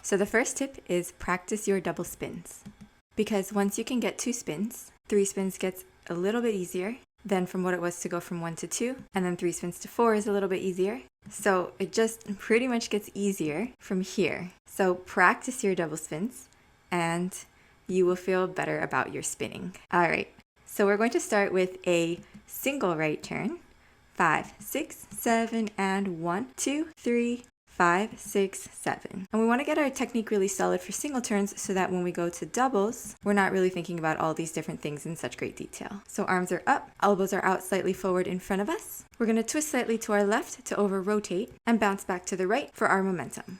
So the first tip is practice your double spins. Because once you can get 2 spins, 3 spins gets a little bit easier than from what it was to go from 1 to 2, and then 3 spins to 4 is a little bit easier. So it just pretty much gets easier from here. So practice your double spins and you will feel better about your spinning. All right, so we're going to start with a single right turn. 5, 6, 7, and 1, 2, 3, 5, 6, 7. And we want to get our technique really solid for single turns so that when we go to doubles, we're not really thinking about all these different things in such great detail. So arms are up, elbows are out slightly forward in front of us. We're going to twist slightly to our left to over rotate and bounce back to the right for our momentum.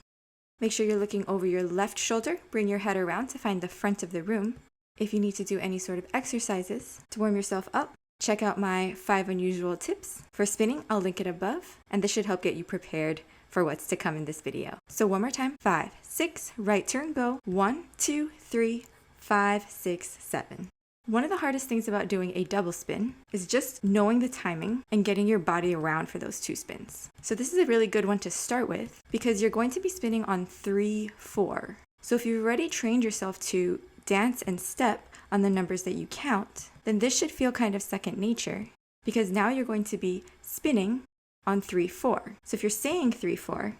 Make sure you're looking over your left shoulder. Bring your head around to find the front of the room. If you need to do any sort of exercises to warm yourself up, check out my 5 unusual tips for spinning. I'll link it above, and this should help get you prepared for what's to come in this video. So one more time, 5, 6, right turn, go. 1, 2, 3, 5, 6, 7. One of the hardest things about doing a double spin is just knowing the timing and getting your body around for those 2 spins. So this is a really good one to start with because you're going to be spinning on 3, 4. So if you've already trained yourself to dance and step on the numbers that you count, then this should feel kind of second nature because now you're going to be spinning on 3, 4. So if you're saying 3, 4,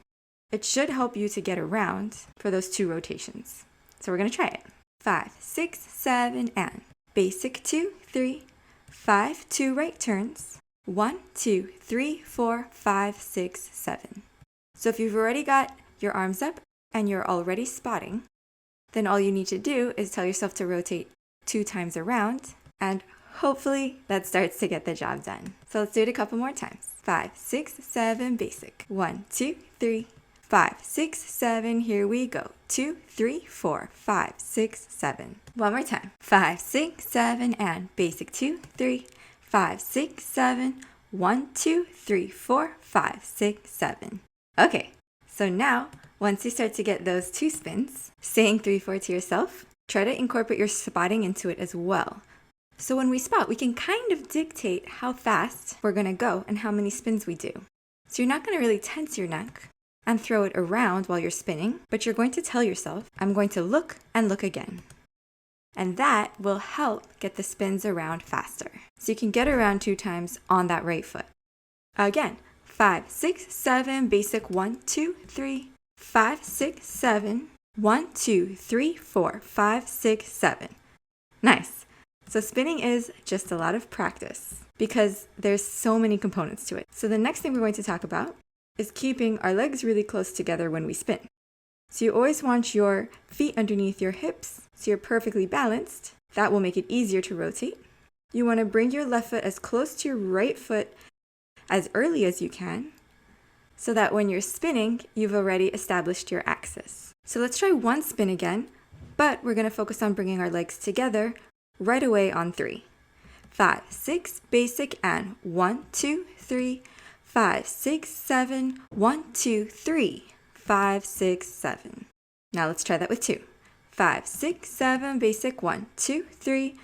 it should help you to get around for those 2 rotations. So we're going to try it. 5, 6, 7, and basic 2, 3, 5, 2 right turns. 1, 2, 3, 4, 5, 6, 7. So if you've already got your arms up and you're already spotting, then all you need to do is tell yourself to rotate 2 times around, and hopefully that starts to get the job done. So let's do it a couple more times. 5, 6, 7, basic. 1, 2, 3, 5, 6, 7. Here we go. 2, 3, 4, 5, 6, 7. One more time. 5, 6, 7, and basic. 2, 3, 5, 6, 7. 1, 2, 3, 4, 5, 6, 7. Okay, so now once you start to get those 2 spins, saying 3, 4 to yourself, try to incorporate your spotting into it as well. So when we spot, we can kind of dictate how fast we're going to go and how many spins we do. So you're not going to really tense your neck and throw it around while you're spinning, but you're going to tell yourself, I'm going to look and look again. And that will help get the spins around faster. So you can get around 2 times on that right foot. Again, 5, 6, 7, basic. 1, 2, 3, 5, 6, 7. 1, 2, 3, 4, 5, 6, 7. Nice. So spinning is just a lot of practice because there's so many components to it. So the next thing we're going to talk about is keeping our legs really close together when we spin. So you always want your feet underneath your hips so you're perfectly balanced. That will make it easier to rotate. You want to bring your left foot as close to your right foot as early as you can so that when you're spinning, you've already established your axis. So let's try 1 spin again, but we're going to focus on bringing our legs together right away on 3. 5, 6, basic, and 1, 2, 3, 5, 6, 7. 1, 2, 3, 5, 6, 7. Now let's try that with 2. 5, 6, 7, basic. 1, 2, 3,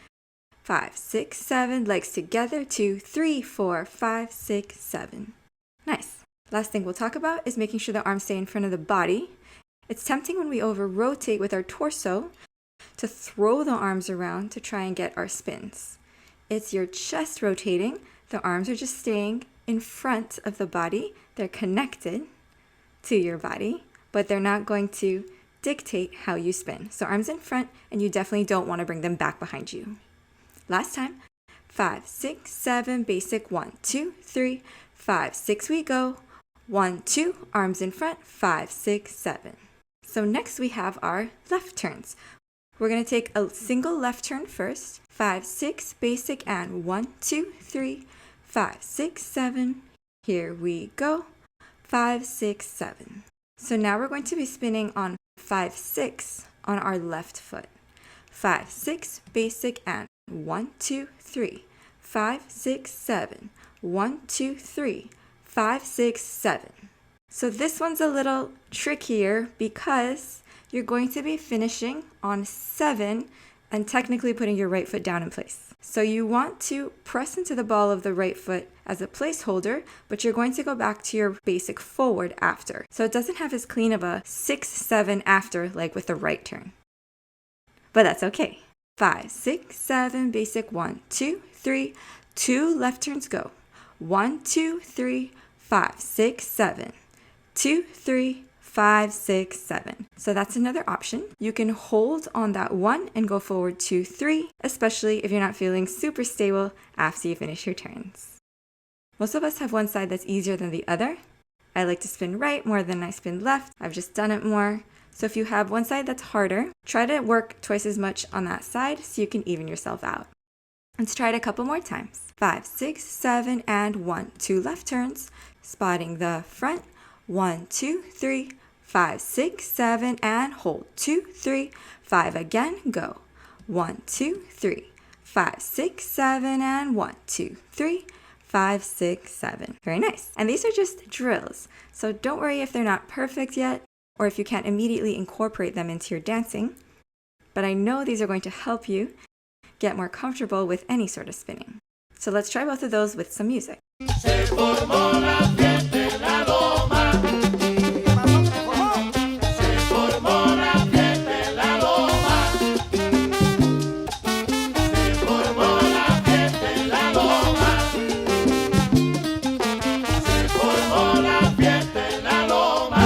5, 6, 7. Legs together. 2, 3, 4, 5, 6, 7. Nice. Last thing we'll talk about is making sure the arms stay in front of the body. It's tempting when we over-rotate with our torso to throw the arms around to try and get our spins. It's your chest rotating. The arms are just staying in front of the body. They're connected to your body, but they're not going to dictate how you spin. So arms in front, and you definitely don't want to bring them back behind you. Last time. 5, 6, 7, basic. 1, 2, 3, 5, 6 we go. 1, 2, arms in front. 5, 6, 7. So next we have our left turns. We're going to take a single left turn first. 5, 6, basic, and 1, 2, 3, 5, 6, 7. Here we go. 5, 6, 7. So now we're going to be spinning on 5, 6 on our left foot. 5, 6, basic, and 1, 2, 3, 5, 6, 7. 1, 2, 3, 5, 6, 7. So this one's a little trickier because you're going to be finishing on 7 and technically putting your right foot down in place. So you want to press into the ball of the right foot as a placeholder, but you're going to go back to your basic forward after. So it doesn't have as clean of a 6-7 after like with the right turn. But that's okay. 5, 6, 7, basic 1, 2, 3, 2 left turns go. 1, 2, 3, 5, 6, 7, 2, 3, 5, 6, 7. So that's another option. You can hold on that 1 and go forward 2, 3, especially if you're not feeling super stable after you finish your turns. Most of us have one side that's easier than the other. I like to spin right more than I spin left. I've just done it more. So if you have one side that's harder, try to work twice as much on that side so you can even yourself out. Let's try it a couple more times. 5, 6, 7, and 1. 2 left turns, spotting the front. 1, 2, 3, 5, 6, 7, and hold. 2, 3, 5 again, go. 1, 2, 3, 5, 6, 7, and 1, 2, 3, 5, 6, 7. Very nice. And these are just drills, so don't worry if they're not perfect yet, or if you can't immediately incorporate them into your dancing. But I know these are going to help you get more comfortable with any sort of spinning. So let's try both of those with some music. Se formó la fiesta en la loma. Se formó la fiesta en la loma. Se formó la fiesta en la loma. Se formó la fiesta en la loma.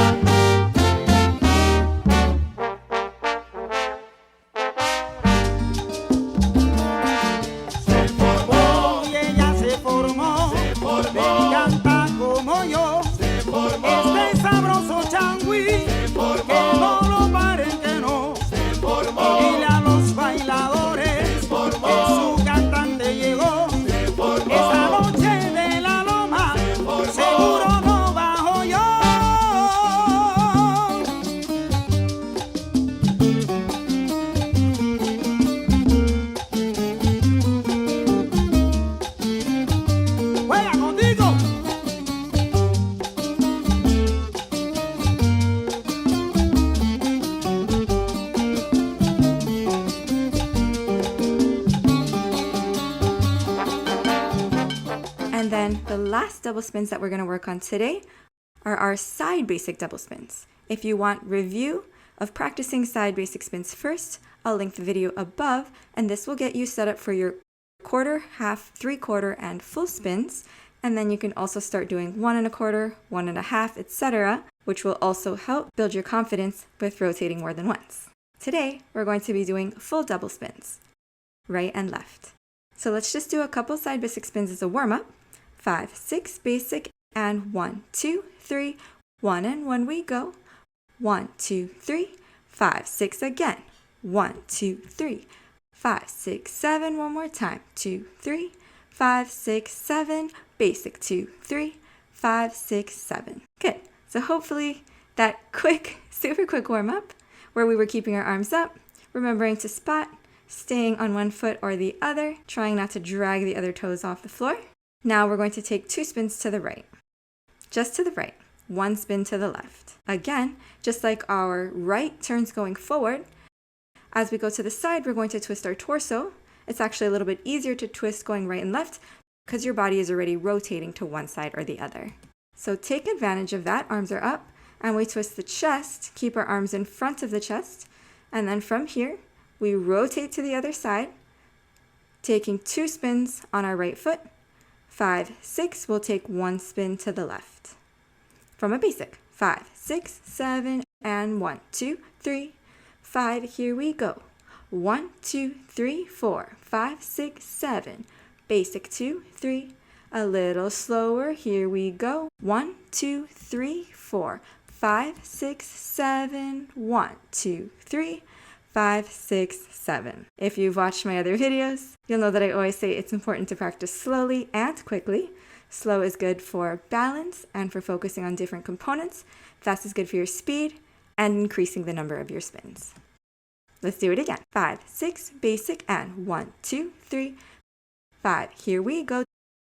And then the last double spins that we're going to work on today are our side basic double spins. If you want review of practicing side basic spins first, I'll link the video above, and this will get you set up for your quarter, half, 3/4, and full spins. And then you can also start doing 1 1/4, 1 1/2, etc., which will also help build your confidence with rotating more than once. Today, we're going to be doing full double spins, right and left. So let's just do a couple side basic spins as a warm-up. 5, 6 basic, and 1, 2, 3, 1 and 1 we go. 1, 2, 3, 5, 6 again. 1, 2, 3, 5, 6, 7, one more time. 2, 3, 5, 6, 7, basic 2, 3, 5, 6, 7. Good. So hopefully that super quick warm-up where we were keeping our arms up, remembering to spot, staying on one foot or the other, trying not to drag the other toes off the floor. Now we're going to take 2 spins to the right, just to the right, 1 spin to the left. Again, just like our right turns going forward, as we go to the side, we're going to twist our torso. It's actually a little bit easier to twist going right and left because your body is already rotating to one side or the other. So take advantage of that. Arms are up, and we twist the chest, keep our arms in front of the chest, and then from here, we rotate to the other side, taking 2 spins on our right foot. 5, 6, we'll take 1 spin to the left. From a basic, 5, 6, 7, and 1, 2, 3, 5, here we go. 1, 2, 3, 4, 5, 6, 7, basic 2, 3, a little slower, here we go. 1, 2, 3, 4, 5, 6, 7, 1, 2, 3, 5, 6, 7. If you've watched my other videos, you'll know that I always say it's important to practice slowly and quickly. Slow is good for balance and for focusing on different components. Fast is good for your speed and increasing the number of your spins. Let's do it again. 5, 6, basic, and 1, 2, 3, 5. Here we go.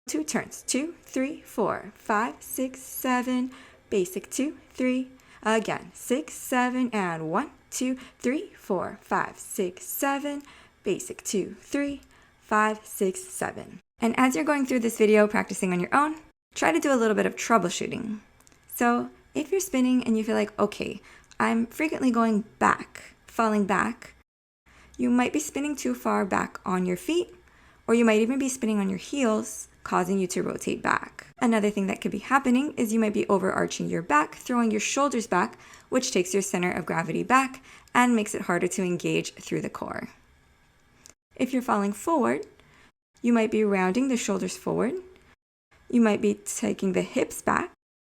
2 turns. 2, 3, 4, 5, 6, 7, basic 2, 3. Again. 6, 7, and 1, 2, 3, 4, 5, 6, 7, basic 2, 3, 5, 6, 7. And as you're going through this video practicing on your own, try to do a little bit of troubleshooting. So if you're spinning and you feel like, okay, I'm frequently going back, falling back, you might be spinning too far back on your feet, or you might even be spinning on your heels, causing you to rotate back. Another thing that could be happening is you might be overarching your back, throwing your shoulders back, which takes your center of gravity back and makes it harder to engage through the core. If you're falling forward, you might be rounding the shoulders forward, you might be taking the hips back,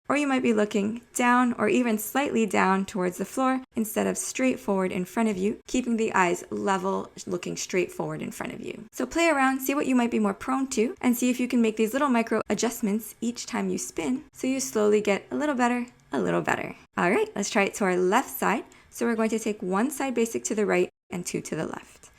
or you might be looking down or even slightly down towards the floor instead of straight forward in front of you, keeping the eyes level, looking straight forward in front of you. So play around, see what you might be more prone to, and see if you can make these little micro adjustments each time you spin so you slowly get a little better, a little better. All right, let's try it to our left side. So we're going to take one side basic to the right and 2 to the left.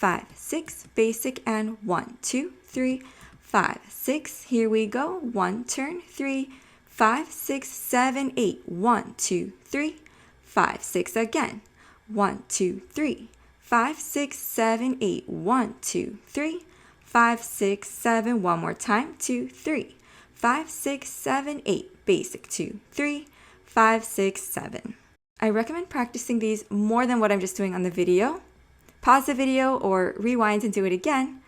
5, 6, basic, and 1, 2, 3, 5, 6. Here we go. 1, turn, 3, 5, 6, 7, 8. 1, 2, 3, 5, 6 again. 1, 2, 3, 5, 6, 7, 8. 1, 2, 3, 5, 6, 7. One more time. 2, 3, 5, 6, 7, 8. Basic. 2, 3, 5, 6, 7. I recommend practicing these more than what I'm just doing on the video. Pause the video or rewind and do it again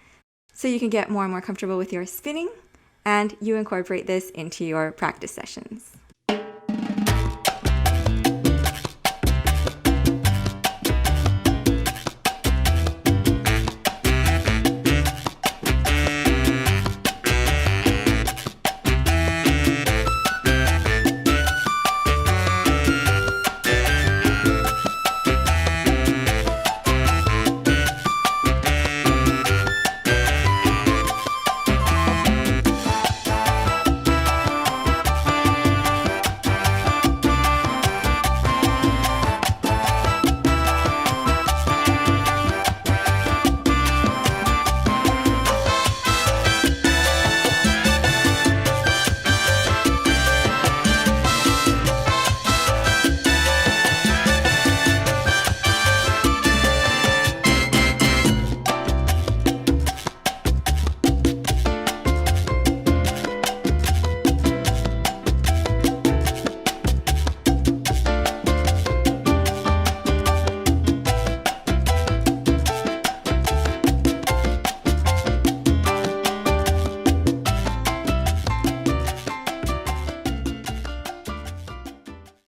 so you can get more and more comfortable with your spinning and you incorporate this into your practice sessions.